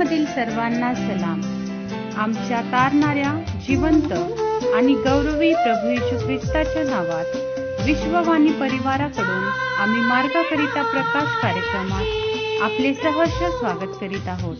जगामधील सर्वांना सलाम. आमच्या तारणाऱ्या जिवंत आणि गौरवी प्रभू येशू ख्रिस्ताच्या नावात विश्ववाणी परिवाराकडून आम्ही मार्गाकरिता प्रकाश कार्यक्रमात आपले सहर्ष स्वागत करीत आहोत.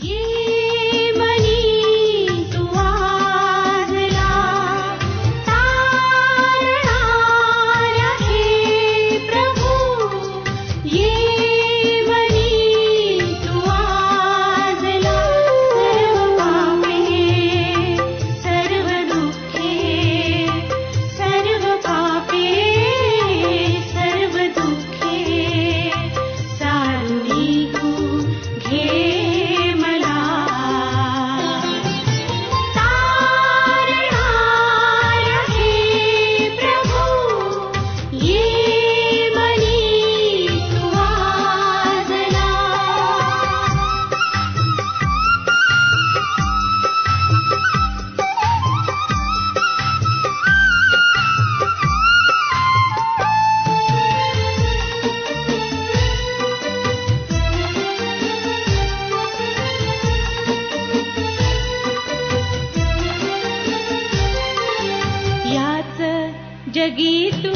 जगी तू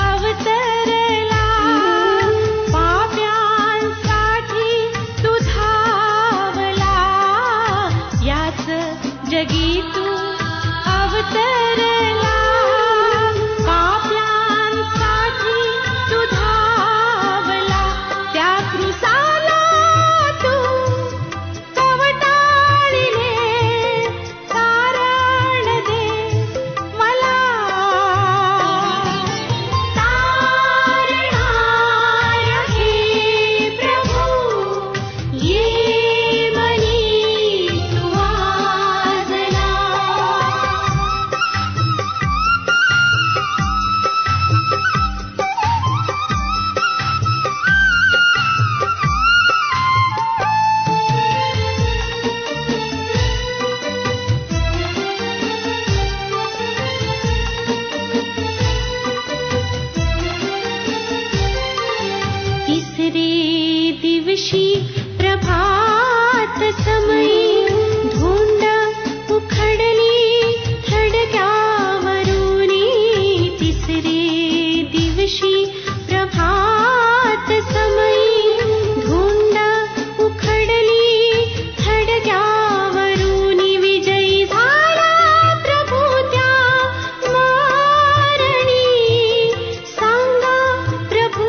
अवतरला, पाप्यांसाठी तू धावला. याच जगी तू अवतरला, पाप्यांसाठी तू धावला. त्या क्रूसाला तू कवटाळले, तारण दे मला. दिवशी प्रभात समयी धुंड उखडली थडग्यावरुनी. तिसरे दिवशी प्रभात समयी धुंड उखडली थडग्यावरुनी. विजयी झाला प्रभू त्या मारणी, सांगा प्रभू.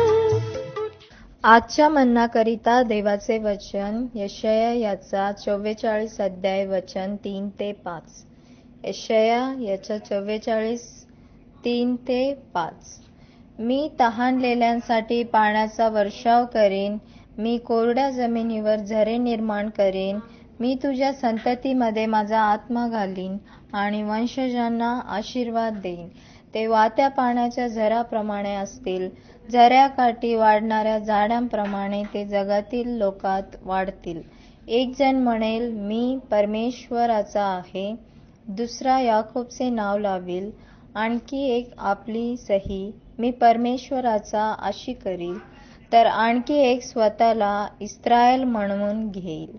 आजच्या मन्नाकरिता देवाचे वचन यशाया याचा 44 अध्याय वचन 3 ते 5. यशाया याचा 44 3 ते 5. मी तहानलेल्यांसाठी पाण्याचा वर्षाव करीन, मी कोरड्या जमिनीवर झरे निर्माण करीन. मी तुझ्या संततीमध्ये माझा आत्मा घालीन आणि वंशजांना आशीर्वाद देईन. ते वाहत्या पाण्याच्या झऱ्याप्रमाणे असतील, झऱ्याकाठी वाढणाऱ्या झाडांप्रमाणे ते जगातील लोकात वाढतील. एक जण म्हणेल, मी परमेश्वराचा आहे, दुसरा याकोबचे नाव लावील, आणखी एक आपली सही मी परमेश्वराचा अशी करील, तर आणखी एक स्वतःला इस्रायल म्हणून घेईल.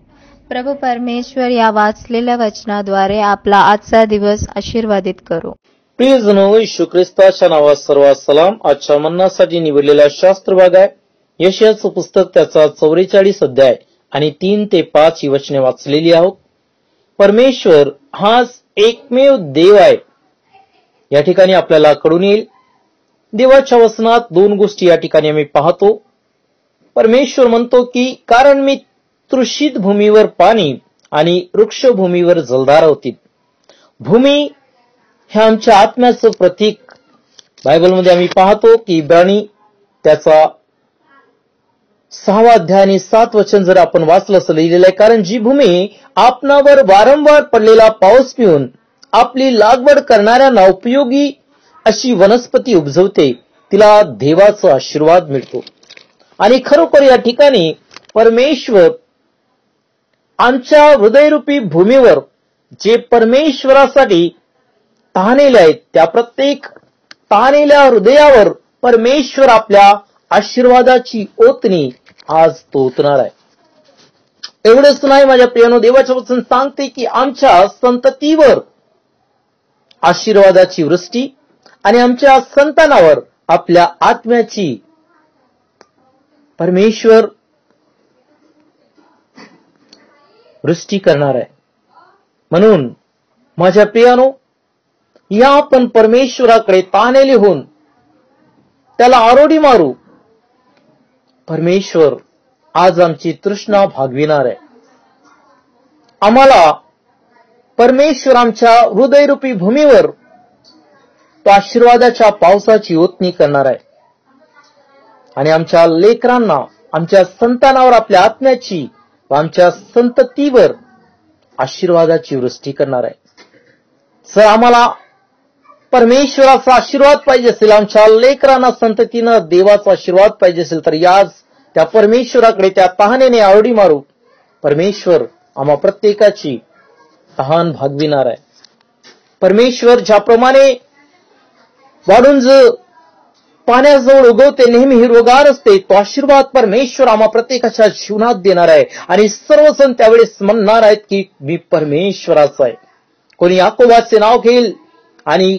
प्रभू परमेश्वर या वाचलेल्या वचनाद्वारे आपला आजचा दिवस आशीर्वादित करो. प्रियजनो, येशू ख्रिस्ताच्या नावात सर्वात सलाम. आजच्या मन्नासाठी निवडलेला शास्त्र भाग आहे यशायाचं पुस्तक, त्याचा 44 अध्याय आणि 3 ते 5 ही वचने वाचलेली आहोत. परमेश्वर हाच एकमेव देव आहे या ठिकाणी आपल्याला कळून येईल. देवाच्या वचनात 2 गोष्टी या ठिकाणी आम्ही पाहतो. परमेश्वर म्हणतो की कारण मी तृषित भूमीवर पाणी आणि वृक्षभूमीवर जलधारा होती. भूमी हे आमच्या आत्म्याचं प्रतीक बायबलमध्ये आम्ही पाहतो की इब्राणी त्याचा 6 अध्याय आणि 7 वचन जर आपण वाचलं असं लिहिलेलं आहे, कारण जी भूमी आपणावर वारंवार पडलेला पाऊस पिऊन आपली लागवड करणाऱ्यांना उपयोगी अशी वनस्पती उपजवते, तिला देवाचा आशीर्वाद मिळतो. आणि खरोखर या ठिकाणी परमेश्वर आमच्या हृदयरूपी भूमीवर जे परमेश्वरासाठी तहानेले आहेत, त्या प्रत्येक तहानेल्या हृदयावर परमेश्वर आपल्या आशीर्वादाची ओतणी आज तो ओतणार आहे. एवढंच नाही माझ्या प्रियानो, देवाच्या वचन सांगते की आमच्या संततीवर आशीर्वादाची वृष्टी आणि आमच्या संतानावर आपल्या आत्म्याची परमेश्वर वृष्टी करणार आहे. म्हणून माझ्या प्रियानो, या आपण परमेश्वराकडे तानेले होऊन त्याला आरोडी मारू. परमेश्वर आज आमची तृष्णा भागविणार आहे. आम्हाला परमेश्वर आमच्या हृदयरूपी भूमीवर तो आशीर्वादाच्या पावसाची ओतणी करणार आहे आणि आमच्या लेकरांना, आमच्या संतानावर आपल्या आत्म्याची व आमच्या संततीवर आशीर्वादाची वृष्टी करणार आहे. सर, आम्हाला परमेश्वराचा आशीर्वाद पाहिजे असेल, आमच्या लेकरांना संततीनं देवाचा आशीर्वाद पाहिजे असेल, तर याच त्या परमेश्वराकडे त्या तहानेने आरोडी मारू. परमेश्वर आम्हा प्रत्येकाची तहान भागविणार आहे. परमेश्वर ज्याप्रमाणे वाढून पाण्याजवळ उगवते, नेहमी हिरवगार असते, तो आशीर्वाद परमेश्वर आम्हा प्रत्येकाच्या जीवनात देणार आहे. आणि सर्वजण त्यावेळेस म्हणणार आहेत की मी परमेश्वराचा आहे. कोणी याकोबाचे नाव घेईल आणि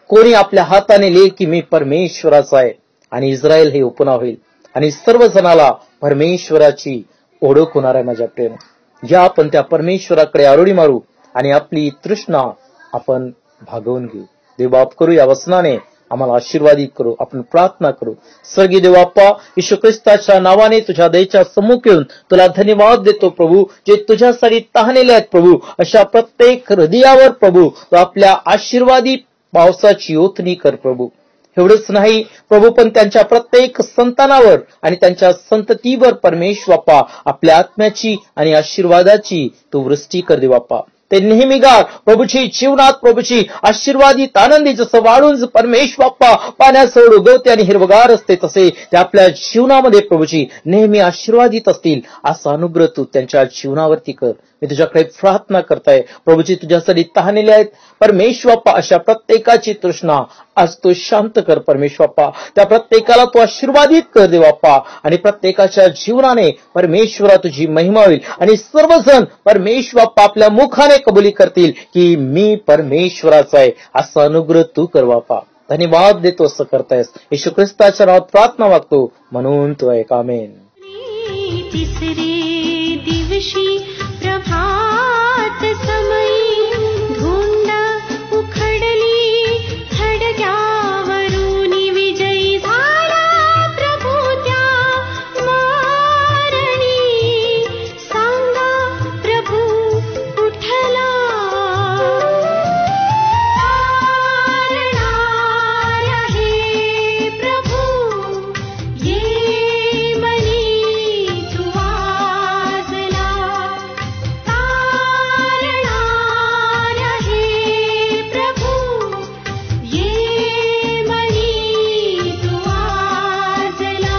कोणी आपल्या हाताने लिहिल की मी परमेश्वराचा आहे, आणि इस्रायल हे उपनाव होईल आणि सर्वजणाला परमेश्वराची ओळख होणार आहे. माझ्या प्रेम, या आपण त्या परमेश्वराकडे आरोडी मारू आणि आपली तृष्णा आपण भागवून घेऊ. देवबाप करू, या वचनाने आम्हाला आशीर्वादित करू. आपण प्रार्थना करू. स्वर्गीय देवाप्पा, येशू ख्रिस्ताच्या नावाने तुझ्या दयेच्या सम्मुख येऊन तुला धन्यवाद देतो प्रभू, जे तुझ्यासाठी तहानेले आहेत प्रभू. अशा प्रत्येक हृदयावर प्रभू आपल्या आशीर्वादी पावसाची ओतणी कर प्रभू. एवढंच नाही प्रभू, पण त्यांच्या प्रत्येक संतानावर आणि त्यांच्या संततीवर परमेश्वर आपल्या आत्म्याची आणि आशीर्वादाची तू वृष्टी कर दे बाप्पा. ते नेहमीगार प्रभूची जीवनात प्रभूची आशीर्वादित आनंदी जसं वाढून परमेश्वर पाण्यासोड उगवते आणि हिरवगार असते, तसे ते आपल्या जीवनामध्ये प्रभूची नेहमी आशीर्वादित असतील असा अनुग्रह तू त्यांच्या जीवनावरती कर. मी तुझ्याकडे प्रार्थना करताय प्रभूची, तुझ्यासाठी तहानेले आहेत परमेश्वर. अशा प्रत्येकाची तृष्णा आज तू शांत कर परमेश्वर. त्या प्रत्येकाला तू आशीर्वादित कर दे बाप्पा, आणि प्रत्येकाच्या जीवनाने परमेश्वरा तुझी महिमा होईल आणि सर्वजण परमेश्वर आपल्या मुखाने कबुली करतील की मी परमेश्वराचा आहे, असा अनुग्रह तू कर बाप्पा. धन्यवाद देतो असं करतायस. येशू ख्रिस्ताच्या नावात प्रार्थना मागतो म्हणून तू ऐक. आमेन. तिसरे दिवशी प्रभात समयी धुंद उखडली, थडग्यावरून विजयी झाला प्रभू त्या मारणी. सांगा प्रभू उठला, तारणाऱ्या हे प्रभू ये मनी तू वाजला. तारणाऱ्या हे प्रभू ये मनी तू वाजला.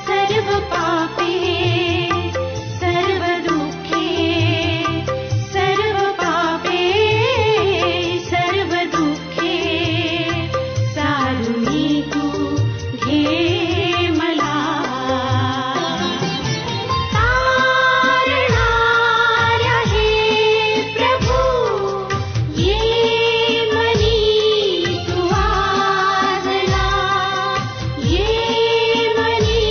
सर्व पापे सर्व दुःखे, सर्व पापे सर्व दुःखे सारुनी तू घे मला. तारणाऱ्या हे प्रभू ये मनी तू वाजला. ये मनी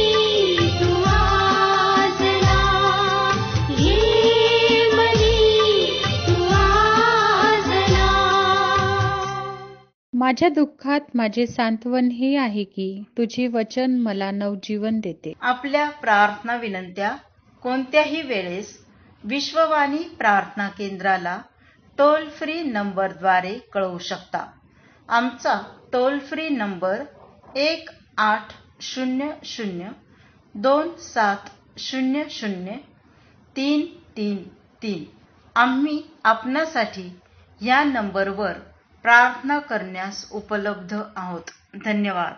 तू वाजला. ये मनी तू वाजला. माझ्या दुःखात माझे सांत्वन हे आहे की तुझे वचन मला नवजीवन देते. आपल्या प्रार्थना विनंत्या कोणत्याही वेळेस विश्ववाणी प्रार्थना केंद्राला टोल फ्री नंबरद्वारे कळवू शकता. आमचा टोल फ्री नंबर 1800-2700-333. आम्ही आपणासाठी या नंबरवर प्रार्थना करण्यास उपलब्ध आहोत. धन्यवाद.